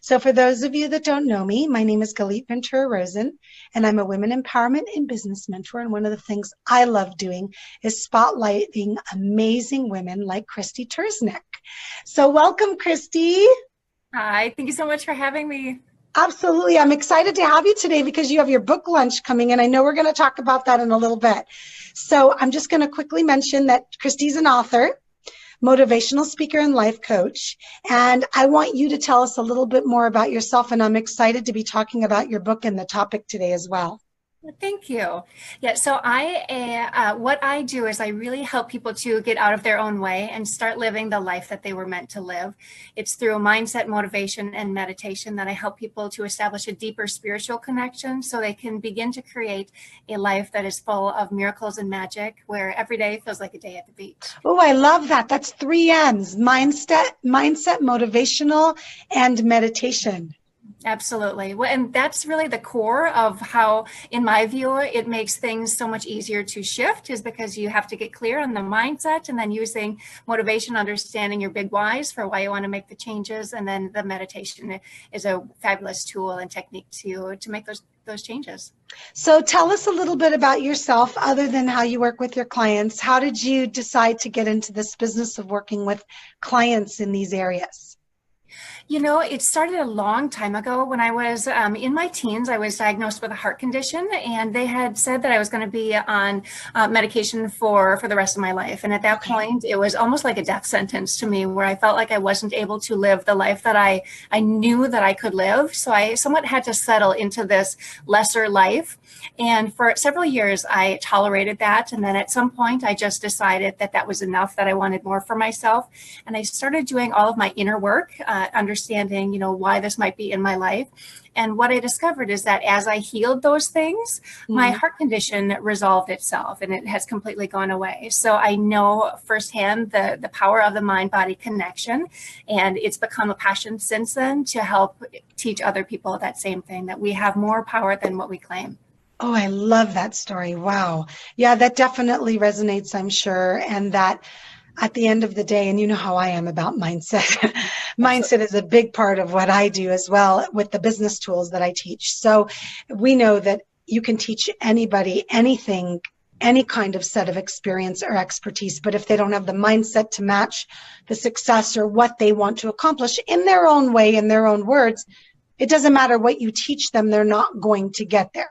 So for those of you that don't know me, my name is Galit Ventura-Rozen, and I'm a women empowerment and business mentor. And one of the things I love doing is spotlighting amazing women like Krysti Turznik. So welcome, Krysti. Hi, thank you so much for having me. Absolutely. I'm excited to have you today because you have your book launch coming, and I know we're going to talk about that in a little bit. So I'm just going to quickly mention that Krysti's an author, motivational speaker, and life coach. And I want you to tell us a little bit more about yourself, and I'm excited to be talking about your book and the topic today as well. Well, thank you. Yeah, so what I do is I really help people to get out of their own way and start living the life that they were meant to live. It's through mindset, motivation, and meditation that I help people to establish a deeper spiritual connection so they can begin to create a life that is full of miracles and magic, where every day feels like a day at the beach. Oh, I love that. That's 3 M's: mindset, motivational, and meditation. Absolutely. Well, and that's really the core of how, in my view, it makes things so much easier to shift, is because you have to get clear on the mindset, and then using motivation, understanding your big whys for why you want to make the changes. And then the meditation is a fabulous tool and technique to make those changes. So tell us a little bit about yourself, other than how you work with your clients. How did you decide to get into this business of working with clients in these areas? You know, it started a long time ago. When I was in my teens, I was diagnosed with a heart condition, and they had said that I was going to be on medication for the rest of my life. And at that point, it was almost like a death sentence to me, where I felt like I wasn't able to live the life that I knew that I could live. So I somewhat had to settle into this lesser life. And for several years, I tolerated that. And then at some point, I just decided that that was enough, that I wanted more for myself. And I started doing all of my inner work, understanding, why this might be in my life. And what I discovered is that as I healed those things, my heart condition resolved itself, and it has completely gone away. So I know firsthand the power of the mind-body connection. And it's become a passion since then to help teach other people that same thing, that we have more power than what we claim. Oh, I love that story. Wow. Yeah, that definitely resonates, I'm sure. And that at the end of the day, and you know how I am about mindset, mindset is a big part of what I do as well with the business tools that I teach. So we know that you can teach anybody anything, any kind of set of experience or expertise, but if they don't have the mindset to match the success or what they want to accomplish in their own way, in their own words, it doesn't matter what you teach them, they're not going to get there.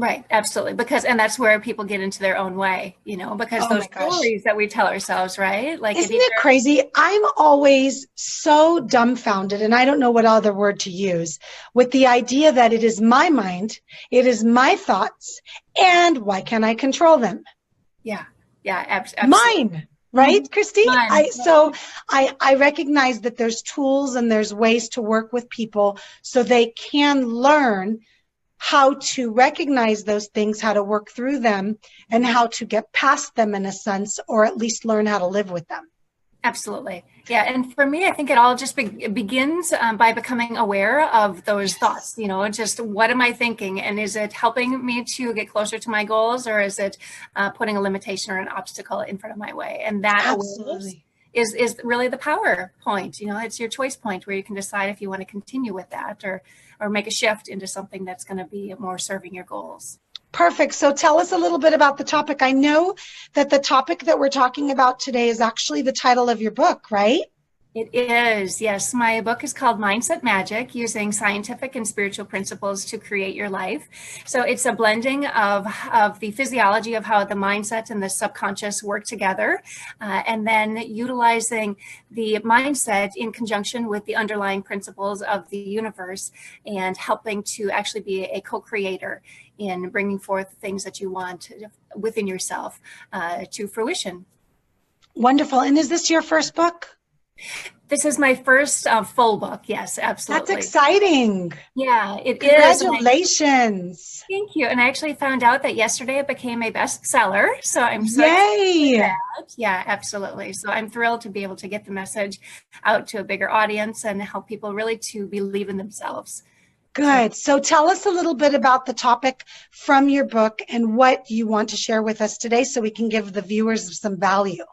Right, absolutely. And that's where people get into their own way, because Oh those my gosh. stories that we tell ourselves, right? Like, Isn't it crazy? I'm always so dumbfounded, and I don't know what other word to use, with the idea that it is my mind, it is my thoughts, and why can't I control them? Yeah, absolutely. Mine, right, Krysti? Mine. I recognize that there's tools and there's ways to work with people so they can learn how to recognize those things, how to work through them, and how to get past them in a sense, or at least learn how to live with them. Absolutely. Yeah. And for me, I think it all just begins by becoming aware of those thoughts, just what am I thinking? And is it helping me to get closer to my goals, or is it putting a limitation or an obstacle in front of my way? And that awareness is really the power point. It's your choice point where you can decide if you want to continue with that or make a shift into something that's going to be more serving your goals. Perfect. So tell us a little bit about the topic. I know that the topic that we're talking about today is actually the title of your book, right? It is, yes. My book is called Mindset Magic: Using Scientific and Spiritual Principles to Create Your Life. So it's a blending of the physiology of how the mindset and the subconscious work together, and then utilizing the mindset in conjunction with the underlying principles of the universe, and helping to actually be a co-creator in bringing forth things that you want within yourself to fruition. Wonderful. And is this your first book? This is my first full book. Yes, absolutely. That's exciting. Yeah, it is. Congratulations. Thank you. And I actually found out that yesterday it became a bestseller. So I'm so Yay. excited for that. Yeah, absolutely. So I'm thrilled to be able to get the message out to a bigger audience and help people really to believe in themselves. Good. So tell us a little bit about the topic from your book and what you want to share with us today so we can give the viewers some value.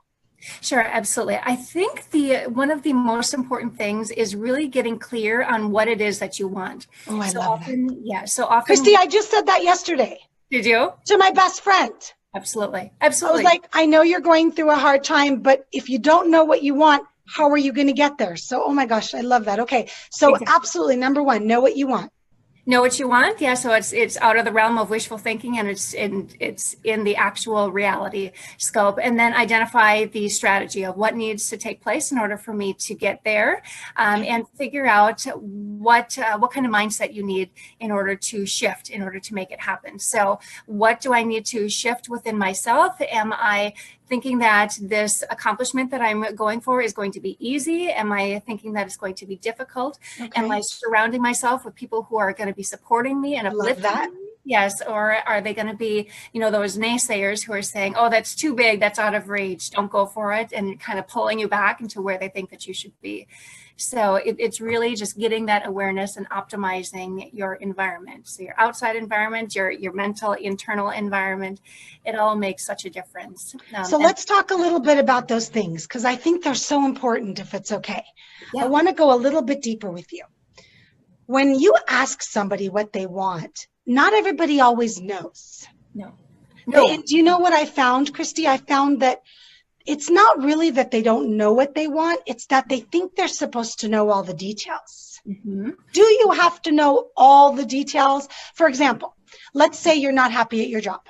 Sure, absolutely. I think the one of the most important things is really getting clear on what it is that you want. Oh, I So love that. often, yeah, so often, Krysti, I just said that yesterday did you? to my best friend. Absolutely. I was Absolutely. like, I know you're going through a hard time, but if you don't know what you want, how are you going to get there? So, oh my gosh, I love that. Okay. So Exactly. absolutely. Number one, know what you want. Know what you want. Yeah, so it's out of the realm of wishful thinking, and it's in the actual reality scope. And then identify the strategy of what needs to take place in order for me to get there, and figure out what kind of mindset you need in order to shift, in order to make it happen. So what do I need to shift within myself? Am I thinking that this accomplishment that I'm going for is going to be easy? Am I thinking that it's going to be difficult? Okay. Am I surrounding myself with people who are going to be supporting me and Love uplifting that. me? Yes. Or are they going to be, those naysayers who are saying, oh, that's too big, that's out of reach, don't go for it, and kind of pulling you back into where they think that you should be. So it's really just getting that awareness and optimizing your environment. So your outside environment, your mental, internal environment, it all makes such a difference. So let's talk a little bit about those things, because I think they're so important, if it's okay. Yeah. I want to go a little bit deeper with you. When you ask somebody what they want, not everybody always knows. No. Do you know what I found, Krysti? I found that it's not really that they don't know what they want. It's that they think they're supposed to know all the details. Mm-hmm. Do you have to know all the details? For example, let's say you're not happy at your job.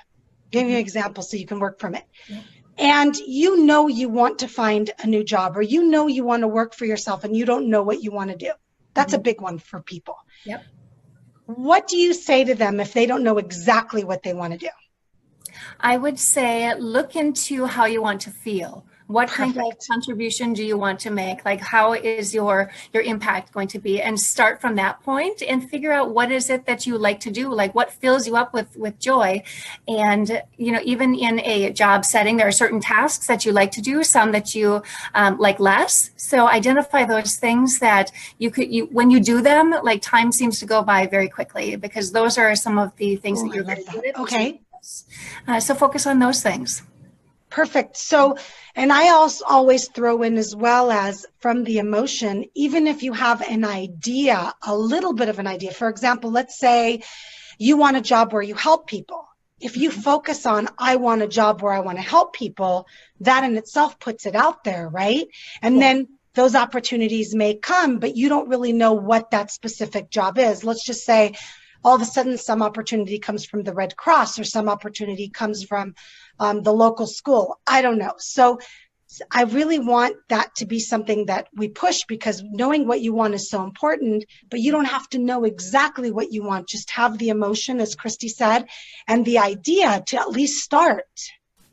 Give you an example so you can work from it. Yeah. And you know you want to find a new job, or you know you want to work for yourself and you don't know what you want to do. That's a big one for people. Yep. What do you say to them if they don't know exactly what they want to do? I would say look into how you want to feel. What kind of contribution do you want to make? Like, how is your impact going to be? And start from that point and figure out what is it that you like to do, like what fills you up with joy. And, even in a job setting, there are certain tasks that you like to do, some that you like less. So identify those things that when you do them, like time seems to go by very quickly, because those are some of the things that you're very good at. Okay. So focus on those things. Perfect. So, and I also always throw in, as well as from the emotion, even if you have an idea, a little bit of an idea. For example, let's say you want a job where you help people. If you focus on, I want a job where I want to help people, that in itself puts it out there, right? And then those opportunities may come, but you don't really know what that specific job is. Let's just say all of a sudden some opportunity comes from the Red Cross, or some opportunity comes from the local school. I don't know. So I really want that to be something that we push, because knowing what you want is so important, but you don't have to know exactly what you want. Just have the emotion, as Krysti said, and the idea to at least start.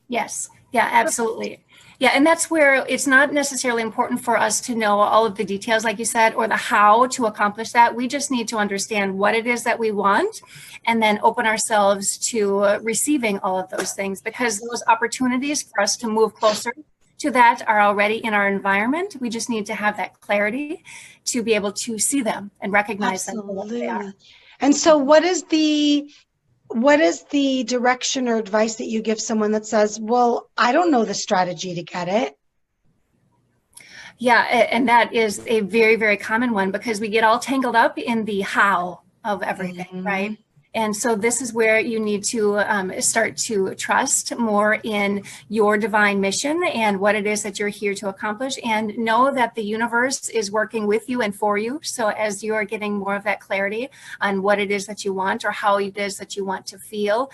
Yes. Yeah, absolutely. Yeah, and that's where it's not necessarily important for us to know all of the details, like you said, or the how to accomplish that. We just need to understand what it is that we want, and then open ourselves to receiving all of those things, because those opportunities for us to move closer to that are already in our environment. We just need to have that clarity to be able to see them and recognize them for what they are. And so what is the direction or advice that you give someone that says, well, I don't know the strategy to get it? Yeah, and that is a very, very common one, because we get all tangled up in the how of everything, right? And so this is where you need to start to trust more in your divine mission and what it is that you're here to accomplish, and know that the universe is working with you and for you. So as you are getting more of that clarity on what it is that you want, or how it is that you want to feel,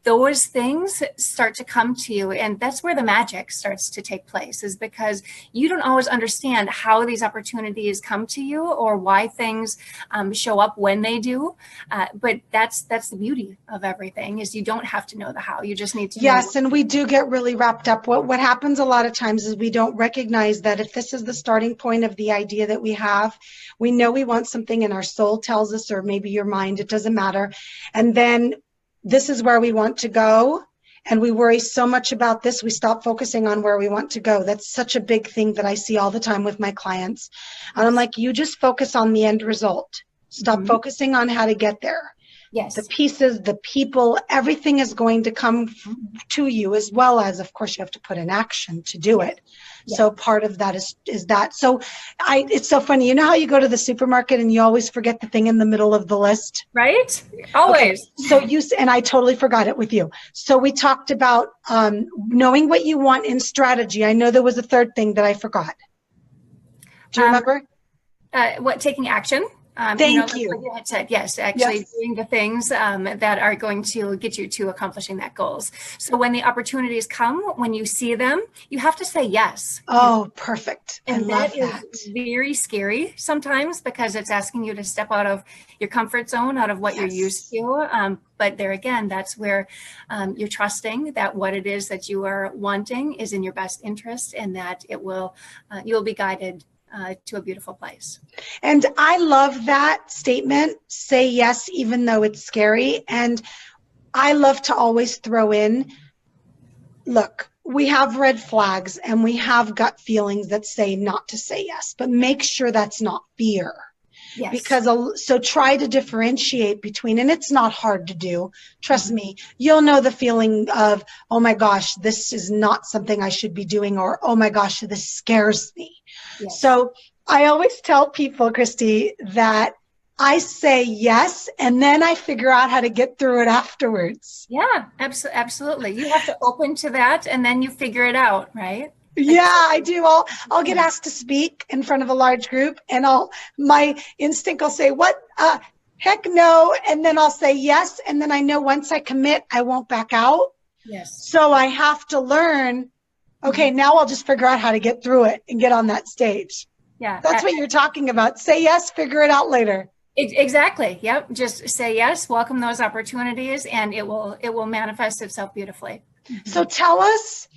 those things start to come to you. And that's where the magic starts to take place, is because you don't always understand how these opportunities come to you, or why things show up when they do. But that's the beauty of everything, is you don't have to know the how. You just need to know. Yes, and we do get really wrapped up. What happens a lot of times is we don't recognize that if this is the starting point of the idea that we have, we know we want something, and our soul tells us, or maybe your mind, it doesn't matter. And then this is where we want to go, and we worry so much about this, we stop focusing on where we want to go. That's such a big thing that I see all the time with my clients. And I'm like, you just focus on the end result. Stop focusing on how to get there. Yes. The pieces, the people, everything is going to come to you, as well as, of course, you have to put in action to do it. Yeah. So part of that is that. So it's so funny. You know how you go to the supermarket and you always forget the thing in the middle of the list? Right? Always. Okay. So and I totally forgot it with you. So we talked about knowing what you want in strategy. I know there was a third thing that I forgot. Do you remember? Taking action. Thank you. Like you had said, yes, actually Yes. doing the things that are going to get you to accomplishing that goals. So when the opportunities come, when you see them, you have to say yes. Oh, perfect. And I love that is very scary sometimes, because it's asking you to step out of your comfort zone, out of what you're used to. But there again, that's where you're trusting that what it is that you are wanting is in your best interest, and that you'll be guided to a beautiful place. And I love that statement, say yes, even though it's scary. And I love to always throw in, look, we have red flags and we have gut feelings that say not to say yes, but make sure that's not fear. Yes. Because so try to differentiate between, and it's not hard to do. Trust me, you'll know the feeling of, oh my gosh, this is not something I should be doing, or oh my gosh, this scares me. Yes. So I always tell people, Krysti, that I say yes, and then I figure out how to get through it afterwards. Yeah, absolutely. You have to open to that, and then you figure it out, right? Yeah, I do. I'll get asked to speak in front of a large group, and my instinct will say, what? Heck no. And then I'll say yes. And then I know once I commit, I won't back out. Yes. So I have to learn, okay, now I'll just figure out how to get through it and get on that stage. Yeah. That's what you're talking about. Say yes, figure it out later. Exactly. Yep. Just say yes, welcome those opportunities, and it will manifest itself beautifully. So tell us,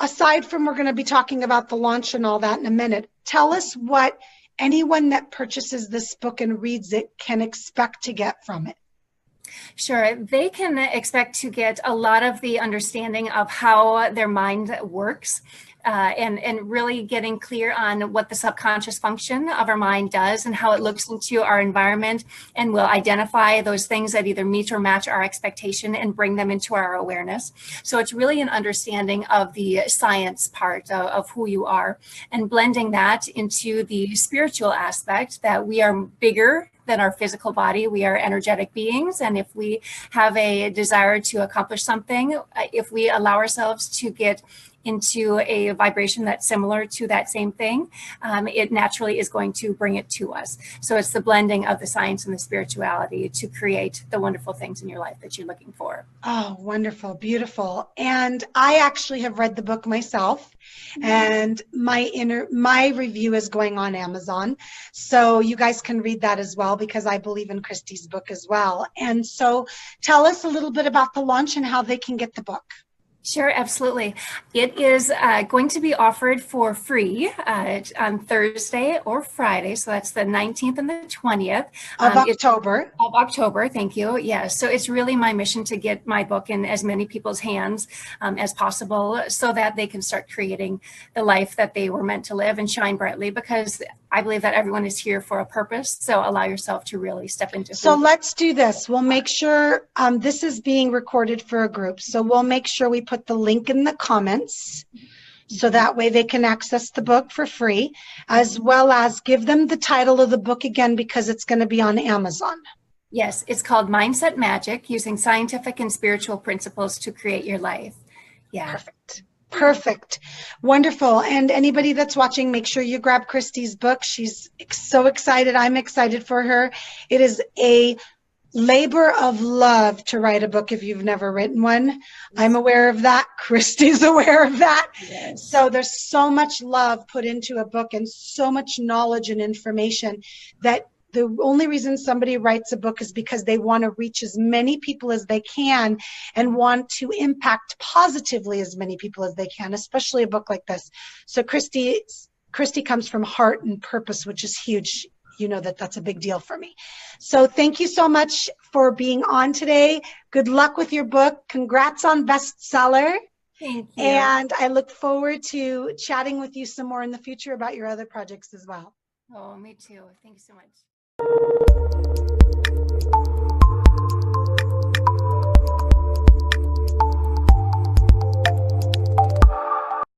aside from, we're going to be talking about the launch and all that in a minute, tell us what anyone that purchases this book and reads it can expect to get from it. Sure. They can expect to get a lot of the understanding of how their mind works. And really getting clear on what the subconscious function of our mind does and how it looks into our environment, and will identify those things that either meet or match our expectation and bring them into our awareness. So it's really an understanding of the science part of who you are, and blending that into the spiritual aspect, that we are bigger than our physical body. We are energetic beings. And if we have a desire to accomplish something, if we allow ourselves to get into a vibration that's similar to that same thing, it naturally is going to bring it to us. So it's the blending of the science and the spirituality to create the wonderful things in your life that you're looking for. Oh, wonderful. Beautiful. And I actually have read the book myself, and my review is going on Amazon. So you guys can read that as well, because I believe in Krysti's book as well. And so tell us a little bit about the launch and how they can get the book. Sure, absolutely. It is going to be offered for free on Thursday or Friday. So that's the 19th and the 20th. Of October. Of October, thank you. Yes. So it's really my mission to get my book in as many people's hands as possible, so that they can start creating the life that they were meant to live and shine brightly, because I believe that everyone is here for a purpose. So allow yourself to really step into. So let's do this. We'll make sure this is being recorded for a group. So we'll make sure we put the link in the comments, so that way they can access the book for free, as well as give them the title of the book again, because it's going to be on Amazon. Yes, it's called Mindset Magic: Using Scientific and Spiritual Principles to Create Your Life. Yeah. Perfect. Perfect. Wonderful. And anybody that's watching, make sure you grab Krysti's book. She's so excited. I'm excited for her. It is a labor of love to write a book if you've never written one. I'm aware of that. Krysti's aware of that. Yes. So there's so much love put into a book, and so much knowledge and information, that the only reason somebody writes a book is because they want to reach as many people as they can, and want to impact positively as many people as they can, especially a book like this. So Krysti comes from heart and purpose, which is huge. You know that's a big deal for me. So thank you so much for being on today. Good luck with your book. Congrats on bestseller. Thank you. And I look forward to chatting with you some more in the future about your other projects as well. Oh, me too. Thank you so much.